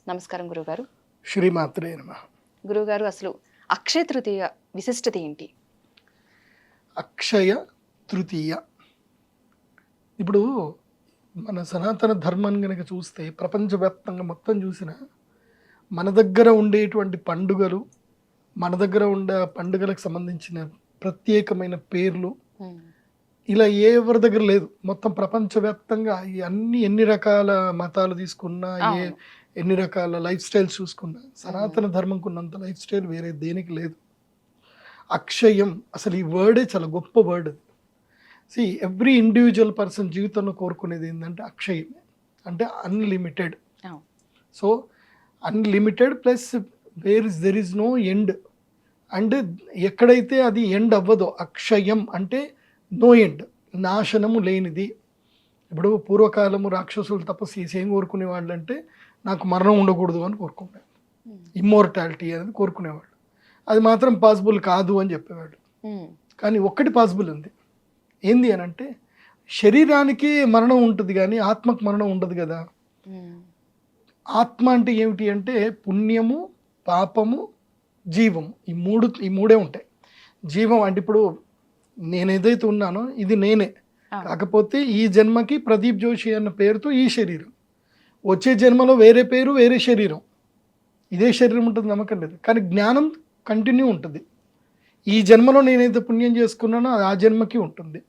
నమస్కారం గురుగారు. శ్రీమాత్రే నమః. గురుగారు, అసలు అక్షయ తృతీయ విశిష్టత ఏంటి? అక్షయ తృతీయ ఇప్పుడు మన సనాతన ధర్మాన్ని కనుక చూస్తే ప్రపంచవ్యాప్తంగా మొత్తం చూసిన మన దగ్గర ఉండేటువంటి పండుగలు, మన దగ్గర ఉండే పండుగలకు సంబంధించిన ప్రత్యేకమైన పేర్లు ఇలా ఎవరి దగ్గర లేదు. మొత్తం ప్రపంచవ్యాప్తంగా ఎన్ని రకాల మతాలు తీసుకున్నా, ఎన్ని రకాల లైఫ్ స్టైల్స్ చూసుకున్నా సనాతన ధర్మంకు ఉన్నంత లైఫ్ స్టైల్ వేరే దేనికి లేదు. అక్షయం అసలు ఈ వర్డే చాలా గొప్ప వర్డ్. ఎవ్రీ ఇండివిజువల్ పర్సన్ జీవితంలో కోరుకునేది ఏంటంటే అక్షయమే, అంటే unlimited. So unlimited plus there is no end. And ఎక్కడైతే అది ఎండ్ అవ్వదో, అక్షయం అంటే నో ఎండ్, నాశనము లేనిది. ఇప్పుడు పూర్వకాలము రాక్షసులు తపస్సు చేసి ఏం కోరుకునేవాళ్ళు అంటే నాకు మరణం ఉండకూడదు అని కోరుకునేవాళ్ళు. ఇమ్మోర్టాలిటీ అనేది కోరుకునేవాళ్ళు. అది మాత్రం పాసిబుల్ కాదు అని చెప్పేవాళ్ళు. కానీ ఒక్కటి పాసిబుల్ ఉంది. ఏంది అని అంటే శరీరానికి మరణం ఉంటుంది కానీ ఆత్మకు మరణం ఉండదు కదా. ఆత్మ అంటే ఏమిటి అంటే పుణ్యము, పాపము, జీవము, ఈ మూడే ఉంటాయి. జీవం అంటే ఇప్పుడు నేను ఏదైతే ఉన్నానో ఇది నేనే, కాకపోతే ఈ జన్మకి ప్రదీప్ జోషి అన్న పేరుతో ఈ శరీరం, వచ్చే జన్మలో వేరే పేరు వేరే శరీరం, ఇదే శరీరం ఉంటుంది నమ్మకం లేదు. కానీ జ్ఞానం కంటిన్యూ ఉంటుంది. ఈ జన్మలో నేనైతే పుణ్యం చేసుకున్నానో అది ఆ జన్మకి ఉంటుంది.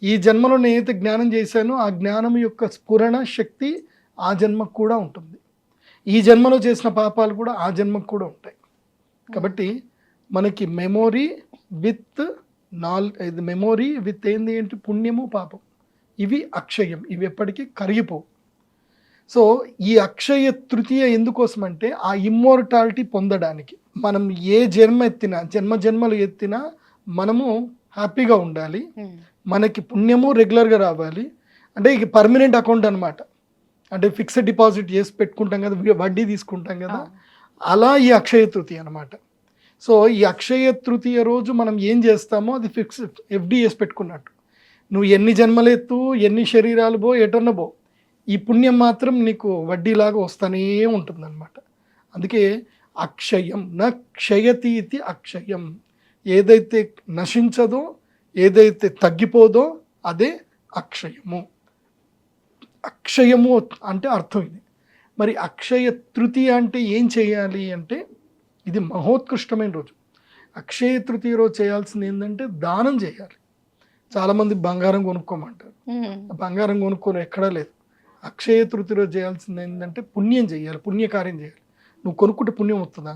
ఈ జన్మలో నేనైతే జ్ఞానం చేశానో ఆ జ్ఞానం యొక్క స్ఫురణ శక్తి ఆ జన్మకు కూడా ఉంటుంది. ఈ జన్మలో చేసిన పాపాలు కూడా ఆ జన్మకు కూడా ఉంటాయి. కాబట్టి మనకి మెమొరీ విత్ మెమొరీ విత్ ఏంటి పుణ్యము, పాపం, ఇవి అక్షయం, ఇవి ఎప్పటికీ కరిగిపోవు. సో ఈ అక్షయ తృతీయ ఎందుకోసం అంటే ఆ ఇమ్మోర్టాలిటీ పొందడానికి. మనం ఏ జన్మలు ఎత్తినా మనము హ్యాపీగా ఉండాలి. మనకి పుణ్యము రెగ్యులర్గా రావాలి. అంటే ఇక పర్మనెంట్ అకౌంట్ అనమాట. అంటే ఫిక్స్డ్ డిపాజిట్ చేసి పెట్టుకుంటాం కదా, వడ్డీ తీసుకుంటాం కదా, అలా ఈ అక్షయ తృతీయ అనమాట. సో ఈ అక్షయ తృతీయ రోజు మనం ఏం చేస్తామో అది ఎఫ్డి చేసి పెట్టుకున్నట్టు. నువ్వు ఎన్ని జన్మలెత్తు, ఎన్ని శరీరాలు పో, ఎటన్న పో, ఈ పుణ్యం మాత్రం నీకు వడ్డీలాగా వస్తూనే ఉంటుంది అనమాట. అందుకే అక్షయం న క్షయతి ఇది అక్షయం. ఏదైతే నశించదో, ఏదైతే తగ్గిపోదో అదే అక్షయము. అక్షయము అంటే అర్థం ఇది. మరి అక్షయ తృతీయ అంటే ఏం చేయాలి అంటే ఇది మహోత్కృష్టమైన రోజు. అక్షయ తృతీయ రోజు చేయాల్సింది ఏంటంటే దానం చేయాలి. చాలామంది బంగారం కొనుక్కోమంటారు. బంగారం కొనుక్కోని ఎక్కడా లేదు. అక్షయ తృతీయ రోజు చేయాల్సింది ఏంటంటే పుణ్యం చేయాలి, పుణ్యకార్యం చేయాలి. నువ్వు కొనుక్కుంటే పుణ్యం వస్తుందా?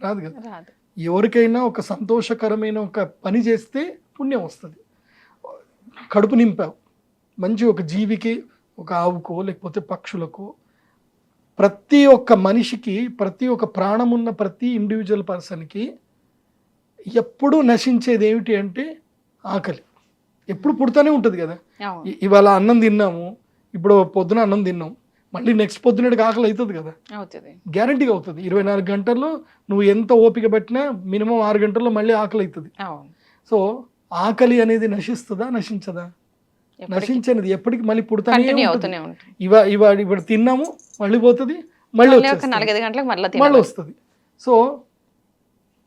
రాదు కదా. ఎవరికైనా ఒక సంతోషకరమైన ఒక పని చేస్తే పుణ్యం వస్తుంది. కడుపు నింపావు, మంచి ఒక జీవికి, ఒక ఆవుకో లేకపోతే పక్షులకో, ప్రతి ఒక్క మనిషికి, ప్రతి ఒక్క ప్రాణం ఉన్న ప్రతి ఇండివిజువల్ పర్సన్కి ఎప్పుడూ నశించేది ఏమిటి అంటే ఆకలి. ఎప్పుడు పుడుతూనే ఉంటుంది కదా. ఇవాళ అన్నం తిన్నాము, ఇప్పుడు పొద్దున అన్నం తిన్నాం, మళ్ళీ నెక్స్ట్ పొద్దునటికి ఆకలి అవుతుంది కదా, గ్యారంటీగా అవుతుంది. 24 గంటల్లో నువ్వు ఎంత ఓపిక పట్టినా మినిమం 6 గంటల్లో మళ్ళీ ఆకలి అవుతుంది. సో ఆకలి అనేది నశిస్తుందా? నశించదా? నశించనిది. ఎప్పటికి మళ్ళీ పుడతానే ఉంటుంది. ఇవాడు తిన్నాము, మళ్ళీ పోతుంది, మళ్ళీ వస్తుంది. సో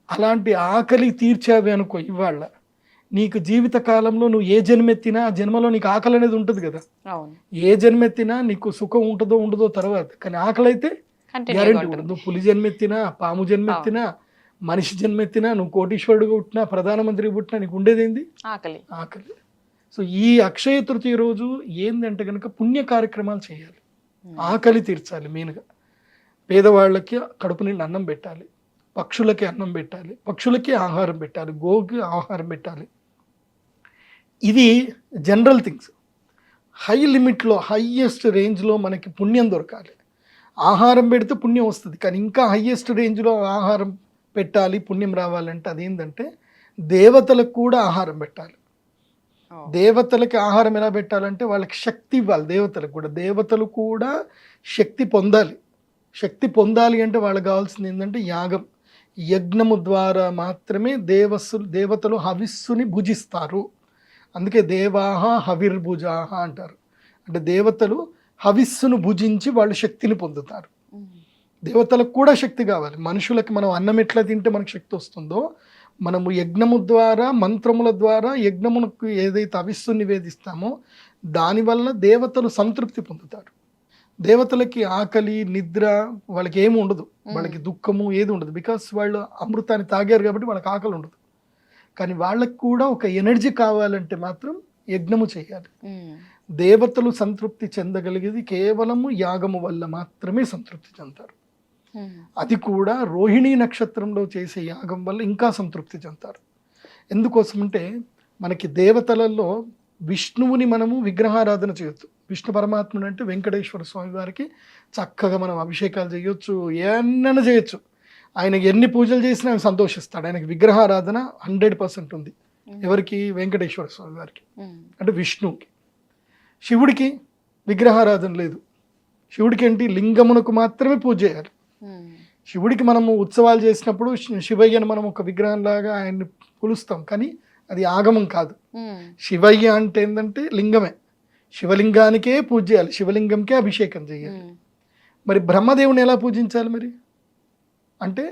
అలాంటి ఆకలి తీర్చావి అనుకో, ఇవాళ నీకు జీవిత కాలంలో నువ్వు ఏ జన్మెత్తినా ఆ జన్మలో నీకు ఆకలి అనేది ఉంటుంది కదా. ఏ జన్మెత్తినా నీకు సుఖం ఉంటుందో ఉండదో తర్వాత, కానీ ఆకలి అయితే గ్యారంటీ ఉంటుంది. నువ్వు పులి జన్మెత్తినా, పాము జన్మెత్తినా, మనిషి జన్మెత్తినా, నువ్వు కోటీశ్వరుడుగా పుట్టినా, ప్రధానమంత్రి పుట్టినా, నీకు ఉండేది ఏంది? ఆకలి. సో ఈ అక్షయ తృతీయ రోజు ఏంటంటే కనుక పుణ్య కార్యక్రమాలు చేయాలి, ఆకలి తీర్చాలి. మెయిన్గా పేదవాళ్ళకి కడుపు నిండి అన్నం పెట్టాలి, పక్షులకి అన్నం పెట్టాలి, పక్షులకి ఆహారం పెట్టాలి, గోకి ఆహారం పెట్టాలి. ఇది జనరల్ థింగ్స్. హై లిమిట్లో, హైయెస్ట్ రేంజ్లో మనకి పుణ్యం దొరకాలి. ఆహారం పెడితే పుణ్యం వస్తుంది, కానీ ఇంకా హైయెస్ట్ రేంజ్లో ఆహారం పెట్టాలి, పుణ్యం రావాలంటే అదేంటంటే దేవతలకు కూడా ఆహారం పెట్టాలి. దేవతలకి ఆహారం ఎలా పెట్టాలంటే వాళ్ళకి శక్తి ఇవ్వాలి. దేవతలు కూడా శక్తి పొందాలి. శక్తి పొందాలి అంటే వాళ్ళకి కావాల్సింది ఏంటంటే యాగం. యజ్ఞము ద్వారా మాత్రమే దేవతలు హవిస్సుని భుజిస్తారు. అందుకే దేవాహ హవిర్భుజాహ అంటారు. అంటే దేవతలు హవిస్సును భుజించి వాళ్ళు శక్తిని పొందుతారు. దేవతలకు కూడా శక్తి కావాలి. మనుషులకి మనం అన్నం ఎట్లా తింటే మనకు శక్తి వస్తుందో, మనము యజ్ఞము ద్వారా, మంత్రముల ద్వారా యజ్ఞమునకు ఏదైతే హవిస్సు నివేదిస్తామో దానివల్ల దేవతలు సంతృప్తి పొందుతారు. దేవతలకి ఆకలి, నిద్ర వాళ్ళకి ఏమి ఉండదు, వాళ్ళకి దుఃఖము ఏది ఉండదు. బికాస్ వాళ్ళు అమృతాన్ని తాగారు కాబట్టి వాళ్ళకి ఆకలి ఉండదు. కానీ వాళ్ళకి కూడా ఒక ఎనర్జీ కావాలంటే మాత్రం యజ్ఞము చేయాలి. దేవతలు సంతృప్తి చెందగలిగేది కేవలము యాగము వల్ల మాత్రమే సంతృప్తి చెందుతారు. అది కూడా రోహిణీ నక్షత్రంలో చేసే యాగం వల్ల ఇంకా సంతృప్తి చెందుతారు. ఎందుకోసమంటే మనకి దేవతలలో విష్ణువుని మనము విగ్రహారాధన చేయొచ్చు. విష్ణు పరమాత్ముడు అంటే వెంకటేశ్వర స్వామి వారికి చక్కగా మనం అభిషేకాలు చేయొచ్చు, ఏమన్నా చేయొచ్చు. ఆయన ఎన్ని పూజలు చేసినా ఆయన సంతోషిస్తాడు. ఆయనకి విగ్రహారాధన 100% ఉంది. ఎవరికి? వెంకటేశ్వర స్వామి వారికి, అంటే విష్ణువుకి. శివుడికి విగ్రహారాధన లేదు. శివుడికి ఏంటి? లింగమునకు మాత్రమే పూజ చేయాలి. శివుడికి మనము ఉత్సవాలు చేసినప్పుడు శివయ్యను మనం ఒక విగ్రహంలాగా ఆయన్ని కొలుస్తాం, కానీ అది ఆగమం కాదు. శివయ్య అంటే ఏంటంటే లింగమే. శివలింగానికే పూజ చేయాలి, శివలింగంకే అభిషేకం చేయాలి. మరి బ్రహ్మదేవుని ఎలా పూజించాలి? మరి అంటే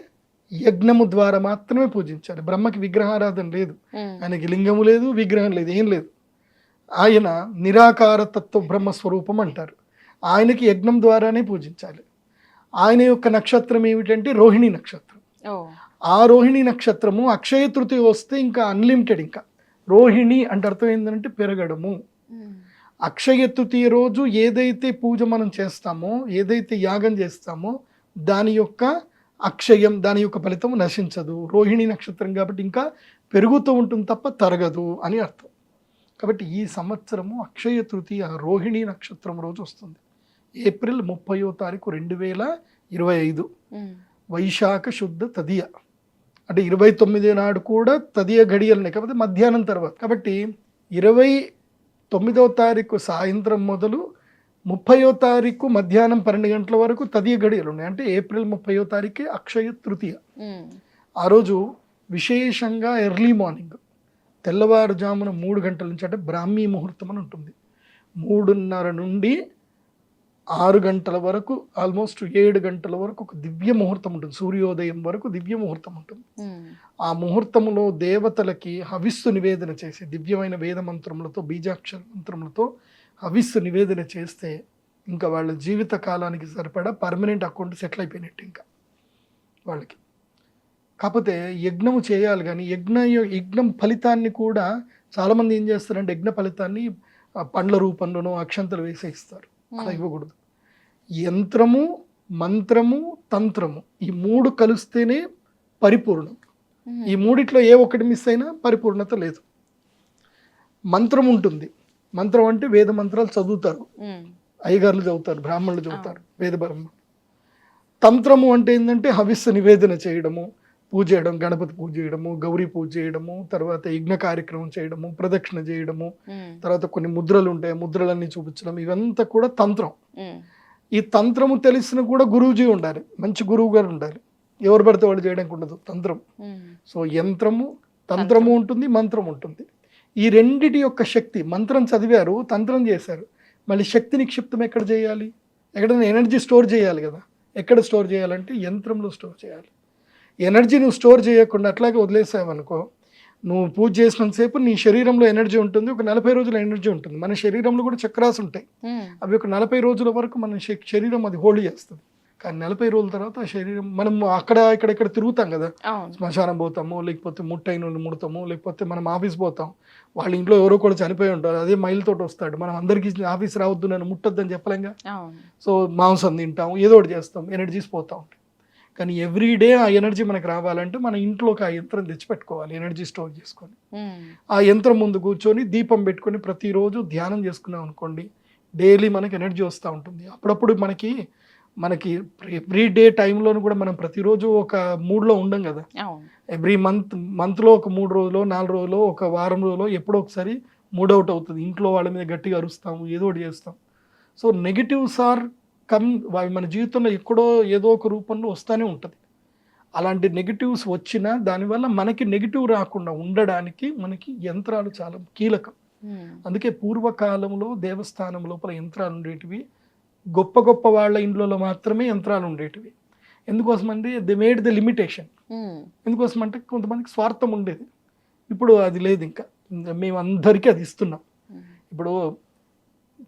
యజ్ఞము ద్వారా మాత్రమే పూజించాలి. బ్రహ్మకి విగ్రహారాధన లేదు, ఆయనకి లింగము లేదు, విగ్రహం లేదు, ఏం లేదు. ఆయన నిరాకార తత్వ బ్రహ్మస్వరూపం అంటారు. ఆయనకి యజ్ఞం ద్వారానే పూజించాలి. ఆయన యొక్క నక్షత్రం ఏమిటంటే రోహిణీ నక్షత్రం. ఆ రోహిణీ నక్షత్రము అక్షయ తృతీయ వస్తే ఇంకా అన్లిమిటెడ్. ఇంకా రోహిణి అంటే అర్థం ఏంటంటే పెరగడము. అక్షయ తృతీయ రోజు ఏదైతే పూజ మనం చేస్తామో, ఏదైతే యాగం చేస్తామో దాని యొక్క అక్షయం, దాని యొక్క ఫలితం నశించదు. రోహిణీ నక్షత్రం కాబట్టి ఇంకా పెరుగుతూ ఉంటుంది తప్ప తరగదు అని అర్థం. కాబట్టి ఈ సంవత్సరము అక్షయ తృతీయ రోహిణీ నక్షత్రం రోజు వస్తుంది. ఏప్రిల్ 30వ తారీఖు 2025 వైశాఖ శుద్ధ తదియ, అంటే 29 నాడు కూడా తదియ గడియలనే, కాకపోతే మధ్యాహ్నం తర్వాత. కాబట్టి 29వ తారీఖు సాయంత్రం మొదలు 30వ తారీఖు మధ్యాహ్నం 12 గంటల వరకు తదియ గడియలు ఉన్నాయి. అంటే ఏప్రిల్ 30వ తారీఖే అక్షయ తృతీయ. ఆ రోజు విశేషంగా ఎర్లీ మార్నింగ్ తెల్లవారుజామున 3 గంటల నుంచి, అంటే బ్రాహ్మీ ముహూర్తం అని ఉంటుంది, 3:30 నుండి 6 గంటల వరకు, ఆల్మోస్ట్ 7 గంటల వరకు ఒక దివ్య ముహూర్తం ఉంటుంది. సూర్యోదయం వరకు దివ్య ముహూర్తం ఉంటుంది. ఆ ముహూర్తంలో దేవతలకి హవిస్సు నివేదన చేసి దివ్యమైన వేద మంత్రములతో, బీజాక్షర మంత్రములతో హవిస్సు నివేదన చేస్తే ఇంకా వాళ్ళ జీవిత కాలానికి సరిపడా పర్మనెంట్ అకౌంట్ సెటిల్ అయిపోయినట్టు ఇంకా వాళ్ళకి. కాకపోతే యజ్ఞము చేయాలి, కానీ యజ్ఞం ఫలితాన్ని కూడా చాలామంది ఏం చేస్తారంటే యజ్ఞ ఫలితాన్ని పండ్ల రూపంలోనో అక్షంతలు వేసే ఇస్తారు. అలా ఇవ్వకూడదు. యంత్రము, మంత్రము, తంత్రము ఈ 3 కలిస్తేనే పరిపూర్ణం. ఈ మూడిట్లో ఏ ఒక్కటి మిస్ అయినా పరిపూర్ణత లేదు. మంత్రం ఉంటుంది. మంత్రం అంటే వేద మంత్రాలు చదువుతారు, అయ్యగారులు చదువుతారు, బ్రాహ్మణులు చదువుతారు, వేద బ్రహ్మణులు. తంత్రము అంటే ఏంటంటే హవిస్సు నివేదన చేయడము, పూజ చేయడం, గణపతి పూజ చేయడము, గౌరీ పూజ చేయడము, తర్వాత యజ్ఞ కార్యక్రమం చేయడము, ప్రదక్షిణ చేయడము, తర్వాత కొన్ని ముద్రలు ఉంటాయి, ముద్రలన్నీ చూపించడం, ఇవంతా కూడా తంత్రం. ఈ తంత్రము తెలిసిన కూడా గురువుజీ ఉండాలి, మంచి గురువు గారు ఉండాలి. ఎవరు పడితే వాళ్ళు చేయడానికి ఉండదు తంత్రం. సో యంత్రము, తంత్రము ఉంటుంది, మంత్రం ఉంటుంది. ఈ రెండిటి యొక్క శక్తి, మంత్రం చదివారు, తంత్రం చేశారు, మళ్ళీ శక్తి నిక్షిప్తం ఎక్కడ చేయాలి? ఎక్కడైనా ఎనర్జీ స్టోర్ చేయాలి కదా. ఎక్కడ స్టోర్ చేయాలంటే యంత్రంలో స్టోర్ చేయాలి. ఎనర్జీ నువ్వు స్టోర్ చేయకుండా అట్లాగే వదిలేసావనుకో, నువ్వు పూజ చేసినంతసేపు నీ శరీరంలో ఎనర్జీ ఉంటుంది, ఒక 40 రోజుల ఎనర్జీ ఉంటుంది. మన శరీరంలో కూడా చక్రాస్ ఉంటాయి, అవి ఒక 40 రోజుల వరకు మన శరీరం అది హోల్డ్ చేస్తుంది. కానీ 40 రోజుల తర్వాత ఆ శరీరం, మనం అక్కడ ఇక్కడ తిరుగుతాం కదా, శ్మశానం పోతాము, లేకపోతే ముట్టైన ముడతాము, లేకపోతే మనం ఆఫీస్ పోతాం, వాళ్ళ ఇంట్లో ఎవరో కూడా చనిపోయి ఉంటారు, అదే మైలుతోటి వస్తాడు, మనం అందరికీ ఆఫీస్ రావద్దు, నన్ను ముట్టొద్దని చెప్పలేంగా. సో మాంసం తింటాం, ఏదో ఒకటి చేస్తాం, ఎనర్జీస్ పోతా ఉంటాయి. కానీ ఎవ్రీడే ఆ ఎనర్జీ మనకు రావాలంటే మన ఇంట్లోకి ఆ యంత్రం తెచ్చిపెట్టుకోవాలి, ఎనర్జీ స్టోర్ చేసుకొని. ఆ యంత్రం ముందు కూర్చొని దీపం పెట్టుకొని ప్రతిరోజు ధ్యానం చేసుకున్నాం అనుకోండి, డైలీ మనకి ఎనర్జీ వస్తూ ఉంటుంది. అప్పుడప్పుడు మనకి ఎవ్రీ డే టైంలోనూ కూడా మనం ప్రతిరోజు ఒక మూడ్లో ఉండం కదా. ఎవ్రీ మంత్లో ఒక 3 రోజులు, 4 రోజులు, ఒక వారం రోజులు ఎప్పుడో ఒకసారి మూడ్ అవుట్ అవుతుంది. ఇంట్లో వాళ్ళ మీద గట్టిగా అరుస్తాము, ఏదో ఒకటి చేస్తాం. సో నెగిటివ్స్ ఆర్ మన జీవితంలో ఎక్కడో ఏదో ఒక రూపంలో వస్తూనే ఉంటుంది. అలాంటి నెగిటివ్స్ వచ్చినా దానివల్ల మనకి నెగిటివ్ రాకుండా ఉండడానికి మనకి యంత్రాలు చాలా కీలకం. అందుకే పూర్వకాలంలో దేవస్థానం లోపల యంత్రాలు ఉండేటివి, గొప్ప గొప్ప వాళ్ళ ఇండ్లలో మాత్రమే యంత్రాలు ఉండేటివి. ఎందుకోసం అంటే దే మేడ్ ద లిమిటేషన్. ఎందుకోసం అంటే కొంతమందికి స్వార్థం ఉండేది, ఇప్పుడు అది లేదు. ఇంకా మేము అందరికీ అది ఇస్తున్నాం. ఇప్పుడు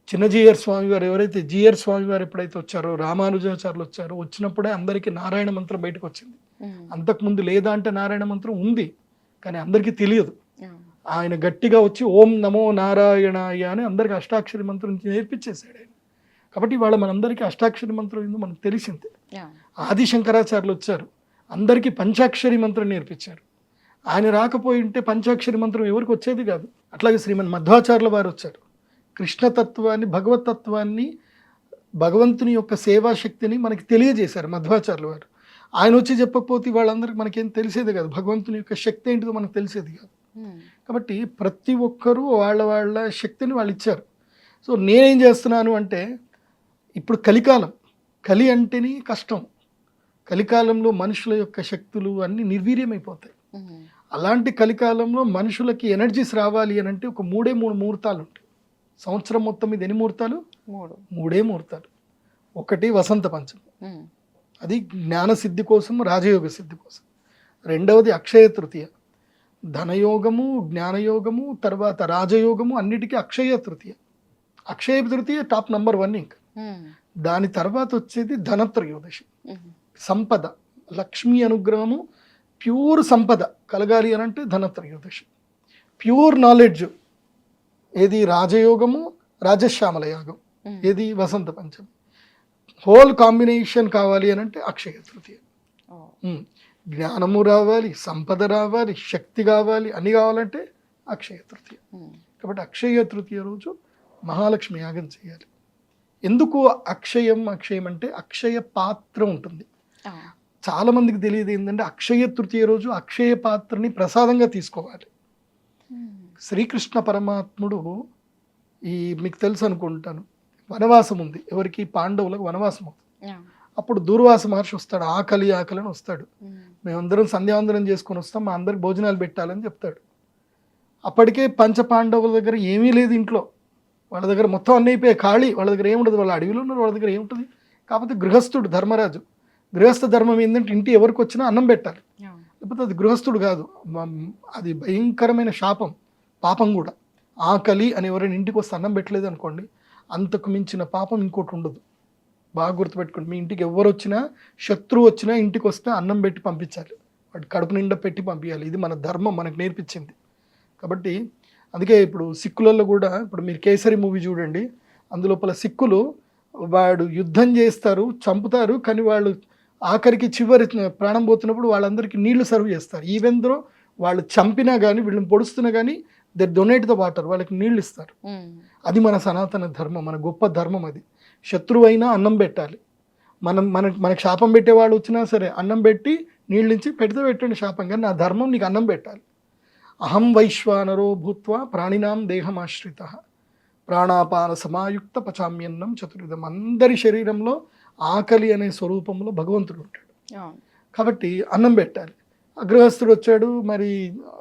చిన్న జీయర్ స్వామి వారు ఎవరైతే జీయర్ స్వామి వారు ఎప్పుడైతే వచ్చారో, రామానుజాచార్యులు వచ్చారో, వచ్చినప్పుడే అందరికీ నారాయణ మంత్రం బయటకు వచ్చింది. అంతకుముందు లేదా అంటే నారాయణ మంత్రం ఉంది కానీ అందరికీ తెలియదు. ఆయన గట్టిగా వచ్చి ఓం నమో నారాయణాయ అని అందరికీ అష్టాక్షరి మంత్రం నేర్పించేశాడు ఆయన. కాబట్టి ఇవాళ మనందరికీ అష్టాక్షరి మంత్రం ఏందో మనకు తెలిసిందే. ఆది శంకరాచార్యులు వచ్చారు, అందరికీ పంచాక్షరి మంత్రం నేర్పించారు. ఆయన రాకపోయి ఉంటే పంచాక్షరి మంత్రం ఎవరికి వచ్చేది కాదు. అట్లాగే శ్రీమన్ మధ్వాచార్యుల వారు వచ్చారు, కృష్ణతత్వాన్ని, భగవతత్వాన్ని, భగవంతుని యొక్క సేవాశక్తిని మనకి తెలియజేశారు మధ్వాచార్యుల వారు. ఆయన వచ్చి చెప్పకపోతే వాళ్ళందరికీ మనకేం తెలిసేది కాదు, భగవంతుని యొక్క శక్తి ఏంటిదో మనకు తెలిసేది కాదు. కాబట్టి ప్రతి ఒక్కరూ వాళ్ళ వాళ్ళ శక్తిని వాళ్ళు ఇచ్చారు. సో నేనేం చేస్తున్నాను అంటే, ఇప్పుడు కలికాలం, కలి అంటేనే కష్టం. కలికాలంలో మనుషుల యొక్క శక్తులు అన్నీ నిర్వీర్యమైపోతాయి. అలాంటి కలికాలంలో మనుషులకి ఎనర్జీస్ రావాలి అని అంటే ఒక 3 ముహూర్తాలు ఉంటాయి. సంవత్సరం మొత్తం మీద ఎన్ని ముహూర్తాలు? 3 ముహూర్తాలు. ఒకటి వసంత పంచమి, అది జ్ఞాన సిద్ధి కోసం, రాజయోగ సిద్ధి కోసం. రెండవది అక్షయ తృతీయ, ధనయోగము, జ్ఞానయోగము, తర్వాత రాజయోగము, అన్నిటికీ అక్షయ తృతీయ. Akshaya Tritiya top number 1. ఇంకా దాని తర్వాత వచ్చేది ధనత్రయోదశి, సంపద, లక్ష్మీ అనుగ్రహము, ప్యూర్ సంపద కలగాలి అని అంటే ధనత్రయోదశి. ప్యూర్ నాలెడ్జ్ ఏది? రాజయోగము, రాజశ్యామల యాగం ఏది? వసంత పంచమి. హోల్ కాంబినేషన్ కావాలి అని అంటే అక్షయ తృతీయ. జ్ఞానము రావాలి, సంపద రావాలి, శక్తి కావాలి, అన్ని కావాలంటే అక్షయ తృతీయ. కాబట్టి అక్షయ తృతీయ రోజు మహాలక్ష్మి యాగం చేయాలి. ఎందుకు అక్షయం అంటే అక్షయ పాత్ర ఉంటుంది. చాలా మందికి తెలియదు ఏంటంటే అక్షయ తృతీయ రోజు అక్షయ పాత్రని ప్రసాదంగా తీసుకోవాలి. శ్రీకృష్ణ పరమాత్ముడు మీకు తెలుసు అనుకుంటాను, వనవాసం ఉంది, ఎవరికి? పాండవులకు వనవాసం అవుతుంది. అప్పుడు దూర్వాస మహర్షి వస్తాడు, ఆకలి అని వస్తాడు. మేమందరం సంధ్యావందనం చేసుకొని వస్తాం, మా అందరికి భోజనాలు పెట్టాలని చెప్తాడు. అప్పటికే పంచపాండవుల దగ్గర ఏమీ లేదు ఇంట్లో, వాళ్ళ దగ్గర మొత్తం అన్నీ అయిపోయాయి, ఖాళీ. వాళ్ళ దగ్గర ఏముండదు, వాళ్ళ అడవిలో ఉన్నారు, వాళ్ళ దగ్గర ఏముంటుంది. కాకపోతే గృహస్థుడు ధర్మరాజు, గృహస్థ ధర్మం ఏంటంటే ఇంటి ఎవరికి వచ్చినా అన్నం పెట్టాలి, లేకపోతే అది గృహస్థుడు కాదు, అది భయంకరమైన శాపం, పాపం కూడా. ఆకలి అని ఎవరైనా ఇంటికి వస్తే అన్నం పెట్టలేదు అనుకోండి, అంతకు మించిన పాపం ఇంకోటి ఉండదు. బాగా గుర్తుపెట్టుకోండి, మీ ఇంటికి ఎవరు వచ్చినా, శత్రువు వచ్చినా ఇంటికి వస్తే అన్నం పెట్టి పంపించాలి, వాటి కడుపు నిండా పెట్టి పంపించాలి. ఇది మన ధర్మం మనకు నేర్పించింది. కాబట్టి అందుకే ఇప్పుడు సిక్కులలో కూడా, ఇప్పుడు మీరు కేసరి మూవీ చూడండి, అందులోపల సిక్కులు వాడు యుద్ధం చేస్తారు, చంపుతారు, కానీ వాళ్ళు ఆఖరికి చివరి ప్రాణం పోతున్నప్పుడు వాళ్ళందరికీ నీళ్లు సర్వ్ చేస్తారు. ఈవెన్ దో వాళ్ళు చంపినా కానీ, వీళ్ళని పొడుస్తున్నా కానీ దే డొనేట్ ద వాటర్, వాళ్ళకి నీళ్ళు ఇస్తారు. అది మన సనాతన ధర్మం, మన గొప్ప ధర్మం. అది శత్రువు అయినా అన్నం పెట్టాలి. మనకు శాపం పెట్టేవాళ్ళు వచ్చినా సరే అన్నం పెట్టి నీళ్ళు ఇచ్చి పెడితే పెట్టండి శాపం, కానీ నా ధర్మం నీకు అన్నం పెట్టాలి. అహం వైశ్వానరో భూత్వా ప్రాణినాం దేహమాశ్రిత ప్రాణాపాన సమాయుక్త పచామ్యన్నం చతుర్విధం. అందరి శరీరంలో ఆకలి అనే స్వరూపంలో భగవంతుడు ఉంటాడు, కాబట్టి అన్నం పెట్టాలి. అగ్రహస్థుడు వచ్చాడు, మరి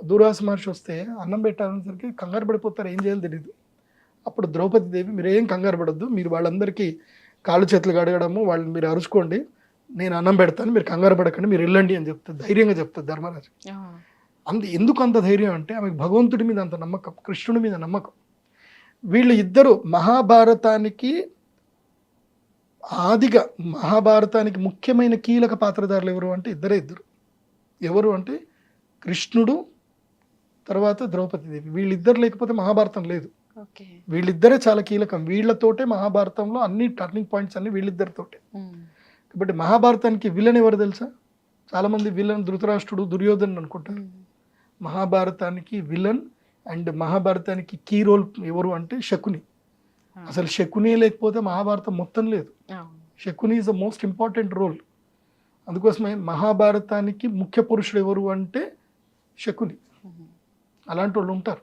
దూర్వాస మహర్షి వస్తే అన్నం పెట్టాలనేసరికి కంగారు పడిపోతారు, ఏం చేయాలో తెలియదు. అప్పుడు ద్రౌపది దేవి, మీరేం కంగారు పడద్దు, మీరు వాళ్ళందరికీ కాళ్ళు చేతులు కడగడము, వాళ్ళని మీరు అరుచుకోండి, నేను అన్నం పెడతాను, మీరు కంగారు పడకండి, మీరు వెళ్ళండి అని చెప్తుంది, ధైర్యంగా చెప్తుంది ధర్మరాజు. ఎందుకు అంత ధైర్యం అంటే ఆమెకు భగవంతుడి మీద అంత నమ్మకం, కృష్ణుడి మీద నమ్మకం. వీళ్ళు ఇద్దరు మహాభారతానికి ఆదిగా, మహాభారతానికి ముఖ్యమైన కీలక పాత్రధారులు ఎవరు అంటే ఇద్దరు. ఎవరు అంటే కృష్ణుడు, తర్వాత ద్రౌపది దేవి. వీళ్ళిద్దరు లేకపోతే మహాభారతం లేదు. వీళ్ళిద్దరే చాలా కీలకం, వీళ్ళతోటే మహాభారతంలో అన్ని టర్నింగ్ పాయింట్స్ అన్ని వీళ్ళిద్దరితోటే. కాబట్టి మహాభారతానికి విలన్ ఎవరు తెలుసా? చాలా మంది విలన్ ధృతరాష్ట్రుడు, దుర్యోధనుడు అనుకుంటారు. మహాభారతానికి విలన్ అండ్ మహాభారతానికి కీ రోల్ ఎవరు అంటే శకుని. అసలు శకుని లేకపోతే మహాభారతం మొత్తం లేదు. Shakuni is the most important role. అందుకోసమే మహాభారతానికి ముఖ్య పురుషుడు ఎవరు అంటే శకుని. అలాంటి వాళ్ళు ఉంటారు.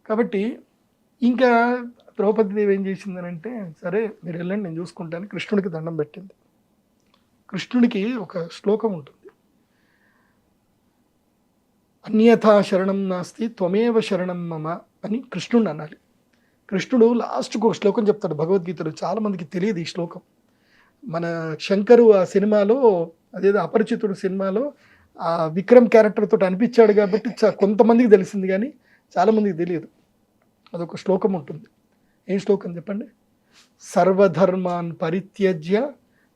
కాబట్టి ఇంకా ద్రౌపది దేవి ఏం చేసిందని అంటే, సరే మీరు వెళ్ళండి నేను చూసుకుంటాను, కృష్ణుడికి దండం పెట్టింది. కృష్ణుడికి ఒక శ్లోకం ఉంటుంది, అన్యథా శరణం నాస్తి త్వమేవ శరణం మమ అని కృష్ణుడు అనాలి. కృష్ణుడు లాస్ట్కు ఒక శ్లోకం చెప్తాడు భగవద్గీతలో, చాలామందికి తెలియదు ఈ శ్లోకం. మన శంకరు ఆ సినిమాలో అదేదో అపరిచితుడు సినిమాలో ఆ విక్రమ్ క్యారెక్టర్ తోటి అనిపించాడు కాబట్టి కొంతమందికి తెలిసింది కానీ చాలా మందికి తెలియదు. అదొక శ్లోకం ఉంటుంది. ఏం శ్లోకం చెప్పండి? సర్వధర్మాన్ పరిత్యజ్య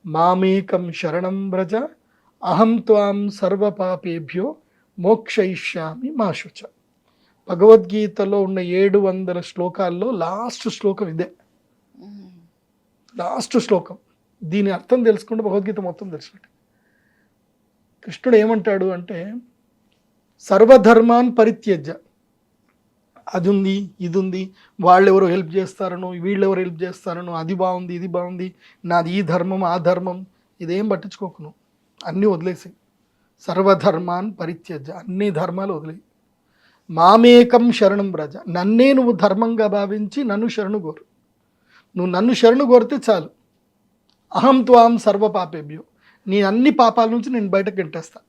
మామేకం శరణం వ్రజ అహం త్వాం సర్వపాపేభ్యో మోక్షయిష్యామి మా శుచ. భగవద్గీతలో ఉన్న 700 శ్లోకాల్లో లాస్ట్ శ్లోకం ఇదే. లాస్ట్ శ్లోకం. దీని అర్థం తెలుసుకుంటే భగవద్గీత మొత్తం తెలిసినట్టు. కృష్ణుడు ఏమంటాడు అంటే సర్వధర్మాన్ పరిత్యజ్య, అది ఉంది ఇది ఉంది, వాళ్ళెవరో హెల్ప్ చేస్తారనో వీళ్ళెవరు హెల్ప్ చేస్తారనో, అది బాగుంది ఇది బాగుంది, నాది ఈ ధర్మం ఆ ధర్మం, ఇదేం పట్టించుకోకు నువ్వు, అన్నీ వదిలేసి సర్వధర్మాన్ పరిత్యజ్య, అన్ని ధర్మాలు వదిలేయి. మామేకం శరణం వ్రజ, నన్నే నువ్వు ధర్మంగా భావించి నన్ను శరణు కోరు. నువ్వు నన్ను శరణు కోరితే చాలు. అహం త్వాం సర్వ పాపేభ్యో, నీ అన్ని పాపాల నుంచి నేను బయటకు గెంటేస్తా,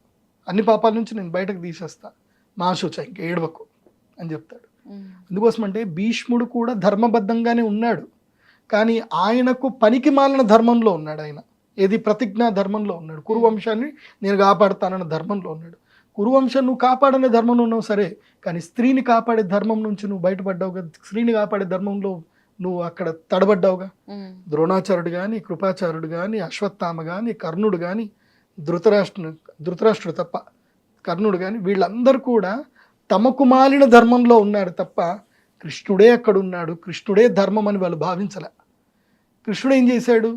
అన్ని పాపాల నుంచి నేను బయటకు తీసేస్తా, మా శుచ ఇంక ఏడవకు అని చెప్తాడు. ఎందుకోసమంటే భీష్ముడు కూడా ధర్మబద్ధంగానే ఉన్నాడు, కానీ ఆయనకు పనికి మాలిన ధర్మంలో ఉన్నాడు. ఆయన ఏది ప్రతిజ్ఞా ధర్మంలో ఉన్నాడు. కురువంశాన్ని నేను కాపాడుతానన్న ధర్మంలో ఉన్నాడు. కురువంశం నువ్వు కాపాడనే ధర్మంలో ఉన్నావు సరే, కానీ స్త్రీని కాపాడే ధర్మం నుంచి నువ్వు బయటపడ్డావు కదా, స్త్రీని కాపాడే ధర్మంలో నువ్వు అక్కడ తడబడ్డావుగా. ద్రోణాచార్యుడు కానీ, కృపాచార్యుడు కానీ, అశ్వత్థామ కానీ, కర్ణుడు కానీ, ధృతరాష్ట్రుడు తప్ప కర్ణుడు కానీ, వీళ్ళందరూ కూడా తమకు మాలిన ధర్మంలో ఉన్నారు తప్ప కృష్ణుడే అక్కడ ఉన్నాడు, కృష్ణుడే ధర్మం అని వాళ్ళు భావించలే. కృష్ణుడు ఏం చేశాడు?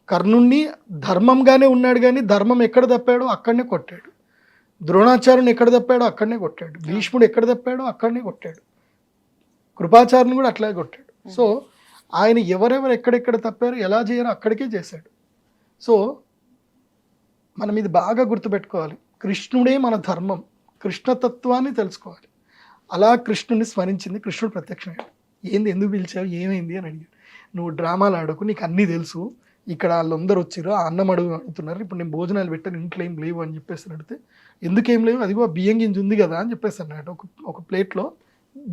కర్ణుణ్ణి ధర్మంగానే ఉన్నాడు కానీ ధర్మం ఎక్కడ తప్పాడో అక్కడనే కొట్టాడు. ద్రోణాచార్యుని ఎక్కడ తప్పాడో అక్కడనే కొట్టాడు. భీష్ముడు ఎక్కడ తప్పాడో అక్కడనే కొట్టాడు. కృపాచార్యుని కూడా అట్లాగే కొట్టాడు. సో ఆయన ఎవరెవరు ఎక్కడెక్కడ తప్పారో ఎలా చేయారో అక్కడికే చేశాడు. సో మనం ఇది బాగా గుర్తుపెట్టుకోవాలి. కృష్ణుడే మన ధర్మం, కృష్ణతత్వాన్ని తెలుసుకోవాలి. అలా కృష్ణుని స్మరించింది. కృష్ణుడు ప్రత్యక్షమయ్యాడు. ఏంది, ఎందుకు పిలిచావు, ఏమైంది అని అడిగాడు. నువ్వు డ్రామాలు ఆడకు, నీకు అన్నీ తెలుసు, ఇక్కడ వాళ్ళందరూ వచ్చారు, ఆ అన్నం అడుగుతున్నారు, ఇప్పుడు నేను భోజనాలు పెట్టాను, ఇంట్లో ఏం లేవు అని చెప్పేసి అడిగితే, ఎందుకేం లేవు, అదిగో బియ్యం గింజ ఉంది కదా అని చెప్పేసి అన్నట్టు. ఒక ప్లేట్లో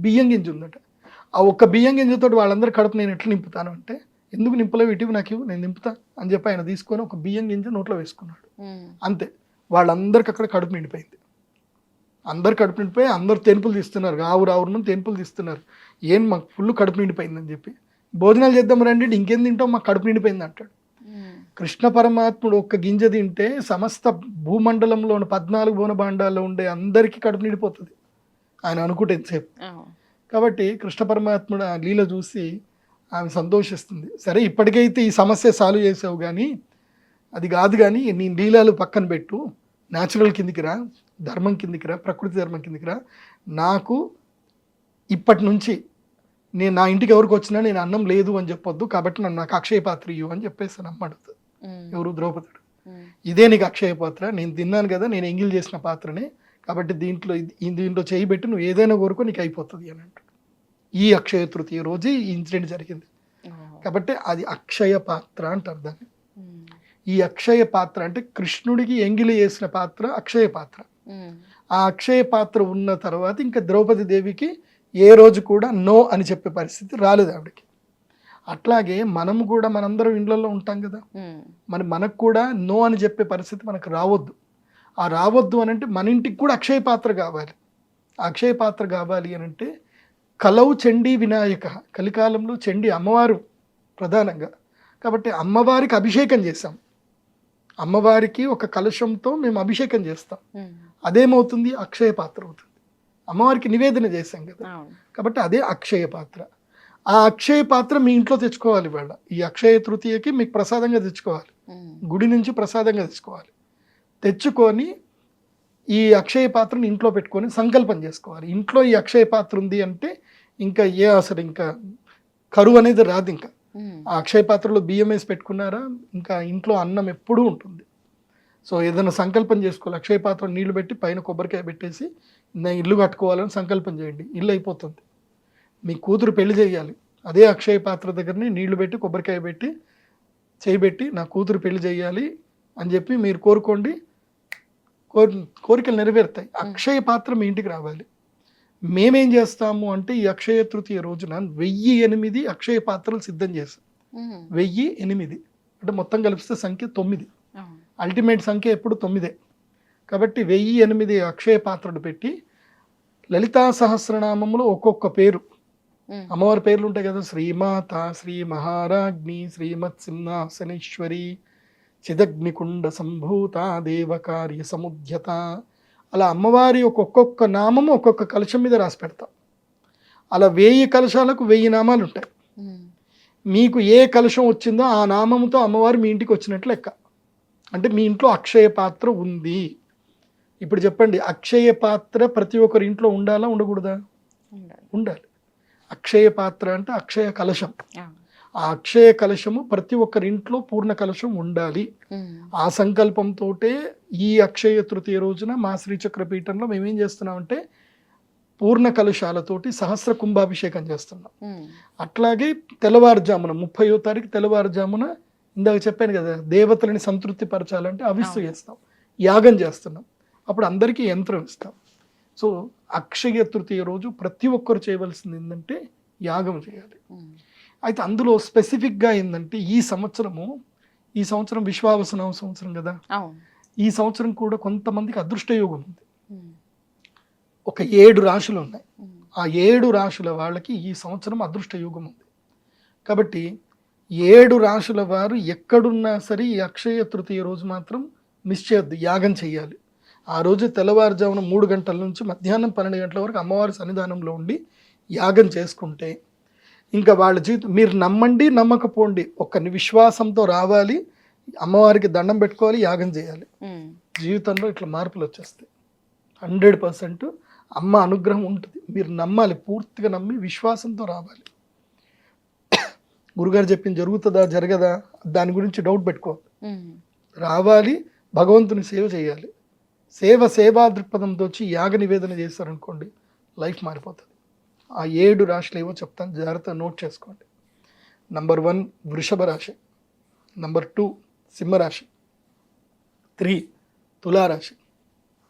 బియ్యం గింజ ఉందట. ఆ ఒక్క బియ్యం గింజతో వాళ్ళందరూ కడుపు నేను ఎట్లా నింపుతాను అంటే, ఎందుకు నింపలేవు, ఇటీవి నాకు ఇవ్వు, నేను నింపుతా అని చెప్పి ఆయన తీసుకొని ఒక బియ్యం గింజ నోట్లో వేసుకున్నాడు. అంతే, వాళ్ళందరికి అక్కడ కడుపు నిండిపోయింది. అందరు కడుపు నిండిపోయి అందరు తెనుపులు తీస్తున్నారు, ఆవురు తెనుపులు తీస్తున్నారు. ఏం మాకు ఫుల్ కడుపు నిండిపోయిందని చెప్పి, భోజనాలు చేద్దాం రండి, ఇంకేం తింటాం, మాకు కడుపు నిండిపోయింది అంటాడు. కృష్ణ పరమాత్ముడు ఒక్క గింజ తింటే సమస్త భూమండలంలో 14 భువనభాండాల్లో ఉండే అందరికీ కడుపు నిండిపోతుంది ఆయన అనుకుంటే ఎంతసేపు. కాబట్టి కృష్ణ పరమాత్ముడు ఆ లీల చూసి ఆమె సంతోషిస్తుంది. సరే ఇప్పటికైతే ఈ సమస్య సాల్వ్ చేసావు, కానీ అది కాదు, కానీ నీ లీలాలు పక్కన పెట్టు, న్యాచురల్ కిందికి రా, ధర్మం కిందికి రా, ప్రకృతి ధర్మం కిందికి రా. నాకు ఇప్పటి నుంచి నేను నా ఇంటికి ఎవరికి వచ్చినా నేను అన్నం లేదు అని చెప్పొద్దు, కాబట్టి నాకు అక్షయ పాత్ర ఇవ్వు అని చెప్పేసి అమ్మ అడుగుతుంది. ఎవరు? ద్రౌపదుడు. ఇదే నీకు అక్షయ పాత్ర, నేను తిన్నాను కదా, నేను ఎంగిల్ చేసిన పాత్రనే, కాబట్టి దీంట్లో చేయబెట్టి నువ్వు ఏదైనా కోరుకో నీకు అయిపోతుంది అని అంటాడు. ఈ అక్షయ తృతీయ రోజు ఈ ఇన్సిడెంట్ జరిగింది. కాబట్టి అది అక్షయ పాత్ర అంటారు దాన్ని. ఈ అక్షయ పాత్ర అంటే కృష్ణుడికి ఎంగిలి చేసిన పాత్ర అక్షయ పాత్ర. ఆ అక్షయ పాత్ర ఉన్న తర్వాత ఇంకా ద్రౌపది దేవికి ఏ రోజు కూడా నో అని చెప్పే పరిస్థితి రాలేదు ఆవిడకి. అట్లాగే మనము కూడా మనందరం ఇండ్లలో ఉంటాం కదా, మనకు కూడా నో అని చెప్పే పరిస్థితి మనకు రావద్దు. ఆ రావద్దు అని అంటే మన ఇంటికి కూడా అక్షయ పాత్ర కావాలి. అక్షయ పాత్ర కావాలి అని అంటే కలౌ చండీ వినాయక, కలికాలంలో చండీ అమ్మవారు ప్రధానంగా, కాబట్టి అమ్మవారికి అభిషేకం చేస్తాం. అమ్మవారికి ఒక కలశంతో మేము అభిషేకం చేస్తాం. అదేమవుతుంది? అక్షయ పాత్ర అవుతుంది. అమ్మవారికి నివేదన చేశాం కదా, కాబట్టి అదే అక్షయ పాత్ర. ఆ అక్షయ పాత్ర మీ ఇంట్లో తెచ్చుకోవాలి. వాళ్ళ ఈ అక్షయ తృతీయకి మీకు ప్రసాదంగా తెచ్చుకోవాలి, గుడి నుంచి ప్రసాదంగా తెచ్చుకోవాలి. తెచ్చుకొని ఈ అక్షయ పాత్రని ఇంట్లో పెట్టుకొని సంకల్పం చేసుకోవాలి. ఇంట్లో ఈ అక్షయ పాత్ర ఉంది అంటే ఇంకా అసలు ఇంకా కరువు అనేది రాదు. ఇంకా ఆ అక్షయ పాత్రలో బియ్యం వేసి పెట్టుకున్నారా, ఇంకా ఇంట్లో అన్నం ఎప్పుడూ ఉంటుంది. సో ఏదైనా సంకల్పం చేసుకోవాలి. అక్షయ పాత్ర నీళ్లు పెట్టి పైన కొబ్బరికాయ పెట్టేసి నేను ఇల్లు కట్టుకోవాలని సంకల్పం చేయండి, ఇల్లు అయిపోతుంది. మీ కూతురు పెళ్లి చేయాలి, అదే అక్షయ పాత్ర దగ్గరనే నీళ్లు పెట్టి కొబ్బరికాయ పెట్టి చేయబెట్టి నా కూతురు పెళ్లి చేయాలి అని చెప్పి మీరు కోరుకోండి, కోరికలు నెరవేరుతాయి. అక్షయ పాత్ర మీ ఇంటికి రావాలి. మేమేం చేస్తాము అంటే ఈ అక్షయ తృతీయ రోజున 1008 అక్షయ పాత్రలు సిద్ధం చేస్తాం. 1008 అంటే మొత్తం కలిపిస్తే సంఖ్య 9. అల్టిమేట్ సంఖ్య ఎప్పుడు 9. కాబట్టి 1008 అక్షయ పాత్రలు పెట్టి లలితా సహస్రనామంలో ఒక్కొక్క పేరు, అమ్మవారి పేర్లు ఉంటాయి కదా, శ్రీమాత, శ్రీ మహారాజ్ఞి, శ్రీమత్ సింహాసనేశ్వరి, చిదగ్నికుండ సంభూత, దేవకార్య సముద్యత, అలా అమ్మవారి ఒక్కొక్క నామము ఒక్కొక్క కలశం మీద రాసి పెడతాం. అలా 1000 కలశాలకు 1000 నామాలు ఉంటాయి. మీకు ఏ కలశం వచ్చిందో ఆ నామంతో అమ్మవారు మీ ఇంటికి వచ్చినట్లు లెక్క. అంటే మీ ఇంట్లో అక్షయ పాత్ర ఉంది. ఇప్పుడు చెప్పండి, అక్షయ పాత్ర ప్రతి ఒక్కరి ఇంట్లో ఉండాలా ఉండకూడదా? ఉండాలి. అక్షయ పాత్ర అంటే అక్షయ కలశం. ఆ అక్షయ కలశము ప్రతి ఒక్కరి ఇంట్లో పూర్ణ కలశం ఉండాలి. ఆ సంకల్పంతో ఈ అక్షయ తృతీయ రోజున మా శ్రీచక్రపీఠంలో మేమేం చేస్తున్నామంటే పూర్ణ కలశాలతోటి సహస్ర కుంభాభిషేకం చేస్తున్నాం. అట్లాగే తెల్లవారుజామున 30వ తారీఖు తెల్లవారుజామున ఇందాక చెప్పాను కదా, దేవతలని సంతృప్తి పరచాలంటే అవిస్సు చేస్తాం, యాగం చేస్తున్నాం. అప్పుడు అందరికీ యంత్రం ఇస్తాం. సో అక్షయ తృతీయ రోజు ప్రతి ఒక్కరు చేయవలసింది ఏంటంటే యాగం చేయాలి. అయితే అందులో స్పెసిఫిక్గా ఏంటంటే ఈ సంవత్సరం విశ్వావసనామ సంవత్సరం కదా, ఈ సంవత్సరం కూడా కొంతమందికి అదృష్ట యోగం ఉంది. ఒక 7 రాశులు ఉన్నాయి. ఆ 7 రాశుల వాళ్ళకి ఈ సంవత్సరం అదృష్ట యోగం ఉంది. కాబట్టి 7 రాశుల వారు ఎక్కడున్నా సరే ఈ అక్షయ తృతీయ రోజు మాత్రం మిస్ చేయొద్దు, యాగం చేయాలి. ఆ రోజు తెల్లవారుజామున 3 గంటల నుంచి మధ్యాహ్నం 12 గంటల వరకు అమ్మవారి సన్నిధానంలో ఉండి యాగం చేసుకుంటే ఇంకా వాళ్ళ జీవితం, మీరు నమ్మండి నమ్మకపోండి, ఒక విశ్వాసంతో రావాలి, అమ్మవారికి దండం పెట్టుకోవాలి, యాగం చేయాలి. జీవితంలో ఇట్లా మార్పులు వచ్చేస్తాయి. 100% అమ్మ అనుగ్రహం ఉంటుంది. మీరు నమ్మాలి, పూర్తిగా నమ్మి విశ్వాసంతో రావాలి. గురుగారు చెప్పింది జరుగుతుందా జరగదా దాని గురించి డౌట్ పెట్టుకోవాలి. రావాలి, భగవంతుని సేవ చేయాలి. సేవా దృక్పథంతో వచ్చి యాగ నివేదన చేస్తారనుకోండి, లైఫ్ మారిపోతుంది. ఆ 7 రాశులు ఏవో చెప్తాను, జాగ్రత్తగా నోట్ చేసుకోండి. నంబర్ 1 వృషభ రాశి, నంబర్ 2 సింహరాశి, 3 తులారాశి,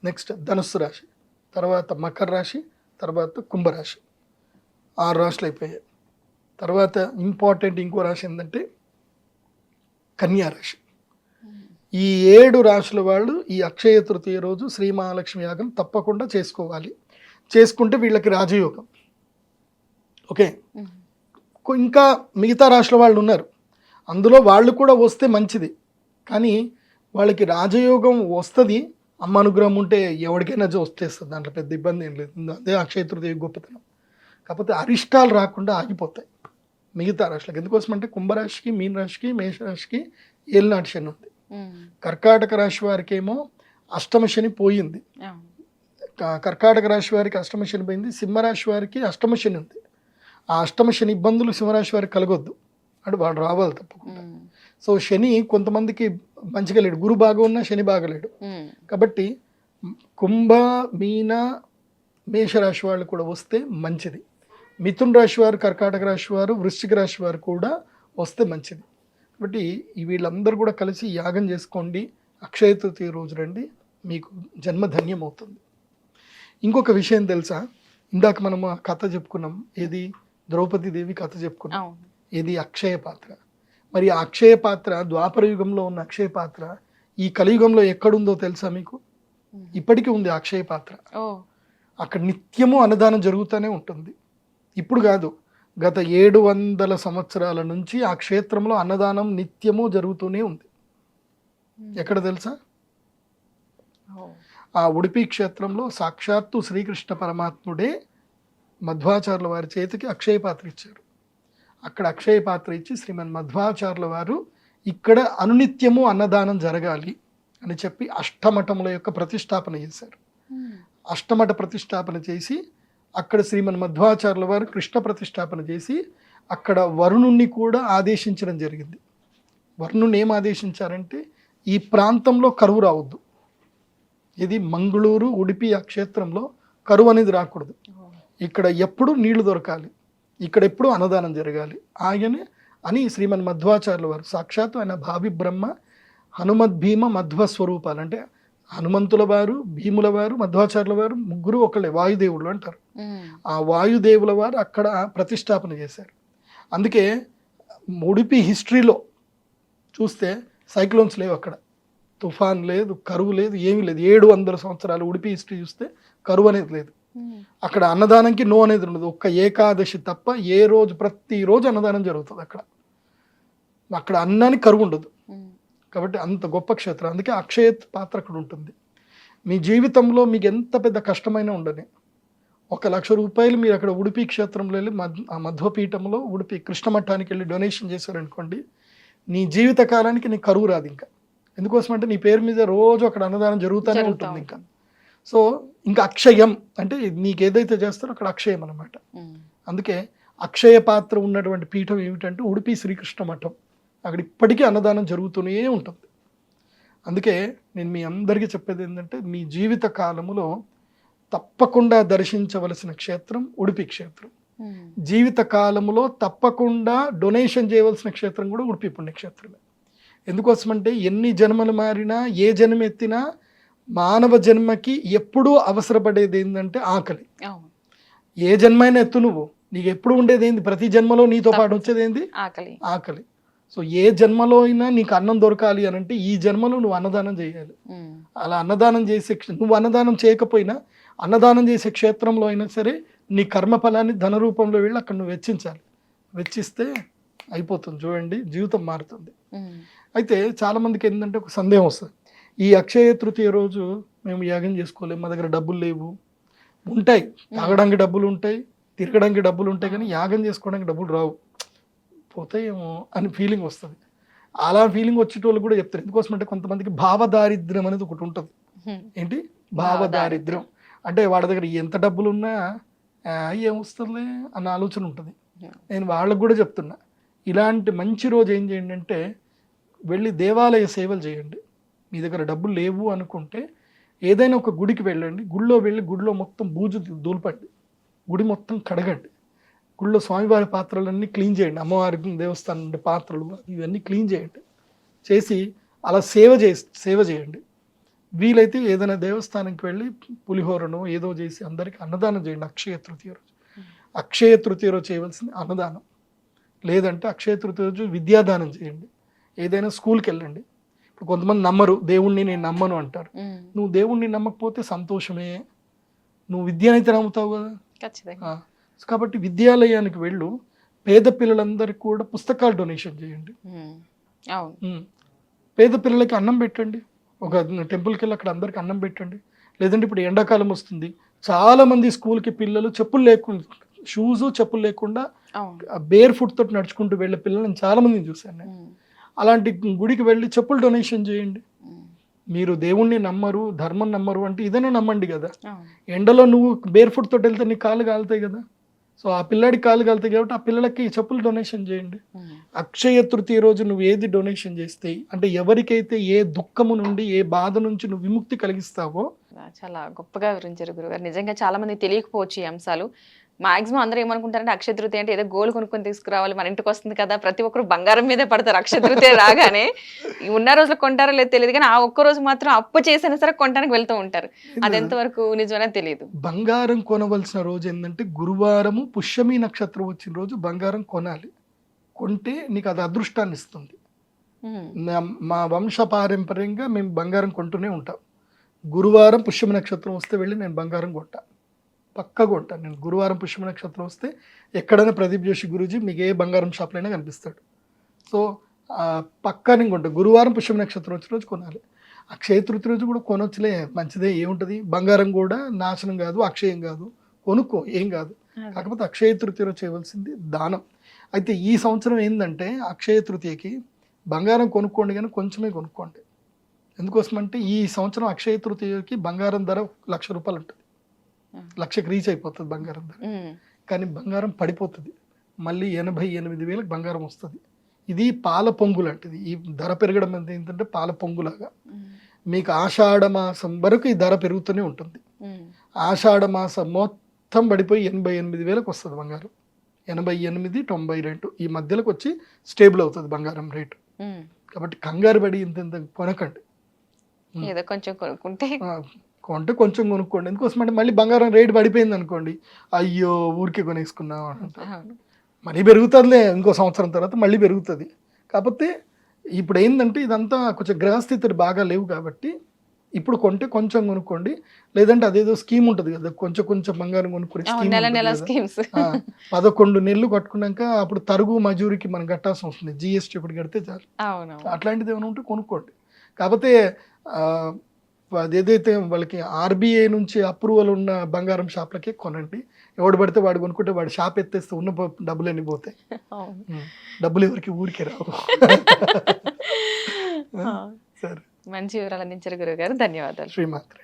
నెక్స్ట్ ధనుస్సు రాశి, తర్వాత మకర రాశి, తర్వాత కుంభరాశి. 6 రాశులు అయిపోయాయి. తర్వాత ఇంపార్టెంట్ ఇంకో రాశి ఏంటంటే కన్యా రాశి. ఈ 7 రాశుల వాళ్ళు ఈ అక్షయ తృతీయ రోజు శ్రీ మహాలక్ష్మి యాగం తప్పకుండా చేసుకోవాలి. చేసుకుంటే వీళ్ళకి రాజయోగం. ఓకే, ఇంకా మిగతా రాశుల వాళ్ళు ఉన్నారు, అందులో వాళ్ళు కూడా వస్తే మంచిది. కానీ వాళ్ళకి రాజయోగం వస్తుంది, అమ్మ అనుగ్రహం ఉంటే ఎవరికైనా వచ్చేస్తుంది, దాంట్లో పెద్ద ఇబ్బంది ఏం లేదు. అదే అక్షయ తృతీయ గొప్పతనం. కాకపోతే అరిష్టాలు రాకుండా ఆగిపోతాయి మిగతా రాశులకు. ఎందుకోసం అంటే కుంభరాశికి, మీన రాశికి, మేషరాశికి ఏలినాటి శని ఉంది. కర్కాటక రాశి వారికి ఏమో అష్టమ శని పోయింది. కర్కాటక రాశి వారికి అష్టమ శని పోయింది. సింహరాశి వారికి అష్టమ శని ఉంది. ఆ అష్టమ శని ఇబ్బందులు సింహరాశి వారికి కలగొద్దు అంటే వాడు రావాలి తప్పకుండా. సో శని కొంతమందికి మంచిగా లేడు, గురు బాగా ఉన్నా శని బాగలేడు. కాబట్టి కుంభ, మీన, మేషరాశి వాళ్ళు కూడా వస్తే మంచిది. మిథున్ రాశి వారు, కర్కాటక రాశి వారు, వృశ్చిక రాశి వారు కూడా వస్తే మంచిది. కాబట్టి వీళ్ళందరూ కూడా కలిసి యాగం చేసుకోండి. అక్షయ తృతీయ రోజు రండి, మీకు జన్మధన్యం అవుతుంది. ఇంకొక విషయం తెలుసా, ఇందాక మనం ఆ కథ చెప్పుకున్నాం, ఏది ద్రౌపది దేవి కథ చెప్పుకున్నాం, ఏది అక్షయ పాత్ర. మరి ఆ అక్షయ పాత్ర ద్వాపర యుగంలో ఉన్న అక్షయ పాత్ర ఈ కలియుగంలో ఎక్కడుందో తెలుసా మీకు? ఇప్పటికీ ఉంది అక్షయ పాత్ర. అక్కడ నిత్యము అన్నదానం జరుగుతూనే ఉంటుంది. ఇప్పుడు కాదు, గత 700 సంవత్సరాల నుంచి ఆ క్షేత్రంలో అన్నదానం నిత్యము జరుగుతూనే ఉంది. ఎక్కడ తెలుసా? ఆ ఉడిపి క్షేత్రంలో సాక్షాత్తు శ్రీకృష్ణ పరమాత్ముడే మధ్వాచార్యుల వారి చేతికి అక్షయ పాత్ర ఇచ్చారు. అక్కడ అక్షయ పాత్ర ఇచ్చి శ్రీమన్ మధ్వాచార్యుల వారు ఇక్కడ అనునిత్యము అన్నదానం జరగాలి అని చెప్పి అష్టమఠముల యొక్క ప్రతిష్టాపన చేశారు. అష్టమఠ ప్రతిష్టాపన చేసి అక్కడ శ్రీమన్ మధ్వాచార్యుల వారు కృష్ణ ప్రతిష్టాపన చేసి అక్కడ వరుణుణ్ణి కూడా ఆదేశించడం జరిగింది. వరుణుని ఏం ఆదేశించారంటే ఈ ప్రాంతంలో కరువు రావద్దు, ఇది మంగళూరు ఉడిపి ఆ క్షేత్రంలో కరువు అనేది రాకూడదు, ఇక్కడ ఎప్పుడు నీళ్లు దొరకాలి, ఇక్కడ ఎప్పుడు అన్నదానం జరగాలి ఆయనే అని శ్రీమన్ మధ్వాచార్యుల వారు, సాక్షాత్తు ఆయన భావి బ్రహ్మ హనుమద్ భీమ మధ్వ స్వరూపాలు. అంటే హనుమంతుల వారు, భీముల వారు, మధ్వాచార్యుల వారు ముగ్గురు ఒకళ్ళే, వాయుదేవులు అంటారు. ఆ వాయుదేవుల వారు అక్కడ ప్రతిష్టాపన చేశారు. అందుకే ఉడిపి హిస్టరీలో చూస్తే సైక్లోన్స్ లేవు అక్కడ. తుఫాన్ లేదు, కరువు లేదు, ఏమీ లేదు. 700 సంవత్సరాలు ఉడిపి హిస్టరీ చూస్తే కరువు అనేది లేదు. అక్కడ అన్నదానంకి నో అనేది ఉండదు. ఒక్క ఏకాదశి తప్ప ఏ రోజు ప్రతిరోజు అన్నదానం జరుగుతుంది అక్కడ. అక్కడ అన్నానికి కరువు ఉండదు. కాబట్టి అంత గొప్ప క్షేత్రం. అందుకే అక్షయ పాత్ర అక్కడ ఉంటుంది. మీ జీవితంలో మీకు ఎంత పెద్ద కష్టమైనా ఉండని 1,00,000 రూపాయలు మీరు అక్కడ ఉడిపి క్షేత్రంలో వెళ్ళి ఆ మధ్వపీఠంలో ఉడిపి కృష్ణ మఠానికి వెళ్ళి డొనేషన్ చేశారనుకోండి, నీ జీవిత కాలానికి నీ కరువు రాదు ఇంకా. ఎందుకోసం అంటే నీ పేరు మీద రోజు అక్కడ అన్నదానం జరుగుతూనే ఉంటుంది ఇంకా. సో ఇంకా అక్షయం అంటే నీకు ఏదైతే చేస్తారో అక్కడ అక్షయం అనమాట. అందుకే అక్షయ పాత్ర ఉన్నటువంటి పీఠం ఏమిటంటే ఉడిపి శ్రీకృష్ణ మఠం. అక్కడ ఇప్పటికీ అన్నదానం జరుగుతూనే ఉంటుంది. అందుకే నేను మీ అందరికీ చెప్పేది ఏంటంటే, మీ జీవిత కాలములో తప్పకుండా దర్శించవలసిన క్షేత్రం ఉడిపి క్షేత్రం. జీవిత కాలంలో తప్పకుండా డొనేషన్ చేయవలసిన క్షేత్రం కూడా ఉడిపి పుణ్యక్షేత్రమే. ఎందుకోసమంటే ఎన్ని జన్మలు మారినా, ఏ జన్మ ఎత్తినా మానవ జన్మకి ఎప్పుడూ అవసరపడేది ఏంటంటే ఆకలి. ఏ జన్మైనా ఎత్తు నువ్వు, నీకు ఎప్పుడు ఉండేది ఏంది? ప్రతి జన్మలో నీతో పాటు వచ్చేది ఏంది? ఆకలి. సో ఏ జన్మలో అయినా నీకు అన్నం దొరకాలి అని అంటే ఈ జన్మలో నువ్వు అన్నదానం చేయాలి. అలా అన్నదానం చేసే, నువ్వు అన్నదానం చేయకపోయినా అన్నదానం చేసే క్షేత్రంలో అయినా సరే నీ కర్మఫలాన్ని ధన రూపంలో వెళ్ళి అక్కడ నువ్వు వెచ్చించాలి. వెచ్చిస్తే అయిపోతుంది, చూడండి జీవితం మారుతుంది. అయితే చాలా మందికి ఏంటంటే ఒక సందేహం వస్తుంది, ఈ అక్షయ తృతీయ రోజు మేము యాగం చేసుకోలేము, మా దగ్గర డబ్బులు లేవు. ఉంటాయి, తాగడానికి డబ్బులు ఉంటాయి, తిరగడానికి డబ్బులు ఉంటాయి, కానీ యాగం చేసుకోవడానికి డబ్బులు రావు, పోతాయేమో అని ఫీలింగ్ వస్తుంది. అలా ఫీలింగ్ వచ్చేటోళ్ళు కూడా చెప్తారు. ఎందుకోసం అంటే కొంతమందికి భావదారిద్ర్యం అనేది ఒకటి ఉంటుంది. ఏంటి భావదారిద్ర్యం అంటే వాడి దగ్గర ఎంత డబ్బులు ఉన్నా ఏమొస్తుందిలే అన్న ఆలోచన ఉంటుంది. నేను వాళ్ళకు కూడా చెప్తున్నా, ఇలాంటి మంచి రోజు ఏం చేయండి అంటే వెళ్ళి దేవాలయ సేవలు చేయండి. మీ దగ్గర డబ్బులు లేవు అనుకుంటే ఏదైనా ఒక గుడికి వెళ్ళండి, గుడిలో వెళ్ళి గుడిలో మొత్తం బూజు దూల్పండి, గుడి మొత్తం కడగండి, గుడిలో స్వామివారి పాత్రలన్నీ క్లీన్ చేయండి, అమ్మవారి దేవస్థానం ఉండే పాత్రలు ఇవన్నీ క్లీన్ చేయండి. చేసి అలా సేవ చేయండి. వీలైతే ఏదైనా దేవస్థానానికి వెళ్ళి పులిహోరను ఏదో చేసి అందరికీ అన్నదానం చేయండి అక్షయ తృతీయ రోజు. అక్షయ తృతీయ రోజు చేయవలసింది అన్నదానం. లేదంటే అక్షయ తృతీయ రోజు విద్యాదానం చేయండి. ఏదైనా స్కూల్కి వెళ్ళండి. ఇప్పుడు కొంతమంది నమ్మరు, దేవుణ్ణి నేను నమ్మను అంటారు. నువ్వు దేవుణ్ణి నమ్మకపోతే సంతోషమే, నువ్వు విద్యనైతే నమ్ముతావు కదా. కాబట్టి విద్యాలయానికి వెళ్ళు, పేద పిల్లలందరికీ కూడా పుస్తకాలు డొనేషన్ చేయండి. పేద పిల్లలకి అన్నం పెట్టండి. ఒక టెంపుల్కి వెళ్ళి అక్కడ అందరికి అన్నం పెట్టండి. లేదంటే ఇప్పుడు ఎండాకాలం వస్తుంది, చాలా మంది స్కూల్కి పిల్లలు చెప్పులు లేకుండా, షూస్ చెప్పులు లేకుండా బేర్ ఫుట్ తోటి నడుచుకుంటూ వెళ్ళే పిల్లలను చాలా మందిని చూశాను నేను. అలాంటి గుడికి వెళ్ళి చెప్పులు డొనేషన్ చేయండి. మీరు దేవుణ్ణి నమ్మరు, ధర్మం నమ్మరు అంటే ఇదైనా నమ్మండి కదా. ఎండలో నువ్వు బేర్ ఫుట్ తోటి వెళ్తే నీ కాళ్ళు కాలుతాయి కదా. సో ఆ పిల్లాడి కాళ్ళు కాలుతాయి కాబట్టి ఆ పిల్లలకి చెప్పులు డొనేషన్ చేయండి. అక్షయ తృతీయ రోజు నువ్వు ఏది డొనేషన్ చేస్తే అంటే ఎవరికైతే ఏ దుఃఖము నుండి ఏ బాధ నుంచి నువ్వు విముక్తి కలిగిస్తావో. చాలా గొప్పగా వివరించారు గురుగారు. నిజంగా చాలా మంది తెలియకపోవచ్చు ఈ అంశాలు. మాక్సిమం అందరూ ఏమనుకుంటారంటే అక్షయ తృతీయ అంటే ఏదో గోల్డ్ కొనుక్కొని తీసుకురావాలి, మన ఇంటికి వస్తుంది కదా, ప్రతి ఒక్కరు బంగారం మీదే పడతారు. అక్షయ తృతీయ రాగానే ఉన్న రోజులు కొంటారో లేదో తెలియదు, కానీ ఆ ఒక్క రోజు మాత్రం అప్పు చేసినా సరే కొనడానికి వెళ్తూ ఉంటారు. అది ఎంతవరకు నిజమనే తెలియదు. బంగారం కొనవలసిన రోజు ఏంటంటే గురువారము పుష్యమి నక్షత్రం వచ్చిన రోజు బంగారం కొనాలి. కొంటే నీకు అది అదృష్టాన్ని ఇస్తుంది. మా వంశ పారంపర్యంగా మేము బంగారం కొంటూనే ఉంటాం. గురువారం పుష్యమి నక్షత్రం వస్తే వెళ్ళి నేను బంగారం కొంటా, పక్కగా ఉంటాను నేను. గురువారం పుష్యమి నక్షత్రం వస్తే ఎక్కడైనా ప్రదీప్ జోషి గురూజీ మీకు ఏ బంగారం షాప్లో అయినా కనిపిస్తాడు. సో పక్కా నేను కొంటా. గురువారం పుష్యమి నక్షత్రం వచ్చిన రోజు కొనాలి. అక్షయ తృతీయ రోజు కూడా కొనొచ్చులే, మంచిదే, ఏముంటుంది, బంగారం కూడా నాశనం కాదు, అక్షయం కాదు, కొనుక్కో, ఏం కాదు. కాకపోతే అక్షయ తృతీయ రోజు చేయవలసింది దానం. అయితే ఈ సంవత్సరం ఏంటంటే అక్షయ తృతీయకి బంగారం కొనుక్కోండి, కానీ కొంచెమే కొనుక్కోండి. ఎందుకోసం అంటే ఈ సంవత్సరం అక్షయ తృతీయకి బంగారం ధర 1,00,000 రూపాయలు ఉంటుంది. 1,00,000కి రీచ్ అయిపోతుంది బంగారం ధర. కానీ బంగారం పడిపోతుంది, మళ్ళీ 88,000 బంగారం వస్తుంది. ఇది పాల పొంగు లాంటిది. ఈ ధర పెరగడం అంటే ఏంటంటే పాల పొంగులాగా. మీకు ఆషాఢ మాసం వరకు ఈ ధర పెరుగుతూనే ఉంటుంది. ఆషాఢ మాసం మొత్తం పడిపోయి 88,000 వస్తుంది బంగారం. 88, 92 ఈ మధ్యలోకి వచ్చి స్టేబుల్ అవుతుంది బంగారం రేటు. కాబట్టి కంగారు పడి ఇంత కొనకండి. ఏదో కొంచెం కొనుక్కుంటే కొంటే కొంచెం కొనుక్కోండి. ఎందుకోసం అంటే మళ్ళీ బంగారం రేటు పడిపోయింది అనుకోండి, అయ్యో ఊరికే కొనేసుకున్నాం అంటే మళ్ళీ పెరుగుతుందిలే, ఇంకో సంవత్సరం తర్వాత మళ్ళీ పెరుగుతుంది. కాకపోతే ఇప్పుడు ఏంటంటే ఇదంతా కొంచెం గ్రహస్థితులు బాగా లేవు కాబట్టి ఇప్పుడు కొంటే కొంచెం కొనుక్కోండి, లేదంటే అదేదో స్కీమ్ ఉంటుంది కదా, కొంచెం కొంచెం బంగారం కొనుక్కునే స్కీమ్ నెల ఉంటుంది నెల కదా. స్కీమ్స్. 11 నెలలు కట్టుకున్నాక అప్పుడు తరుగు మజూరికి మనం కట్టాల్సి వస్తుంది, జిఎస్టీ ఒకటి కడితే చాలు. అవునవును. అట్లాంటిది ఏమైనా ఉంటే కొనుక్కోండి. కాకపోతే ఆ, అదేదైతే వాళ్ళకి ఆర్బీఐ నుంచి అప్రూవల్ ఉన్న బంగారం షాప్లకే కొనండి. ఎవడు పడితే వాడు కొనుక్కుంటే వాడు షాప్ ఎత్తేస్తే ఉన్న డబ్బులు అన్ని పోతాయి. అవును. డబ్బులు ఎవరికి ఊరికే రావు. ఆ, సరే, మంచి వివరాలు అందించారు గురువు గారు, ధన్యవాదాలు. శ్రీమాత్రే.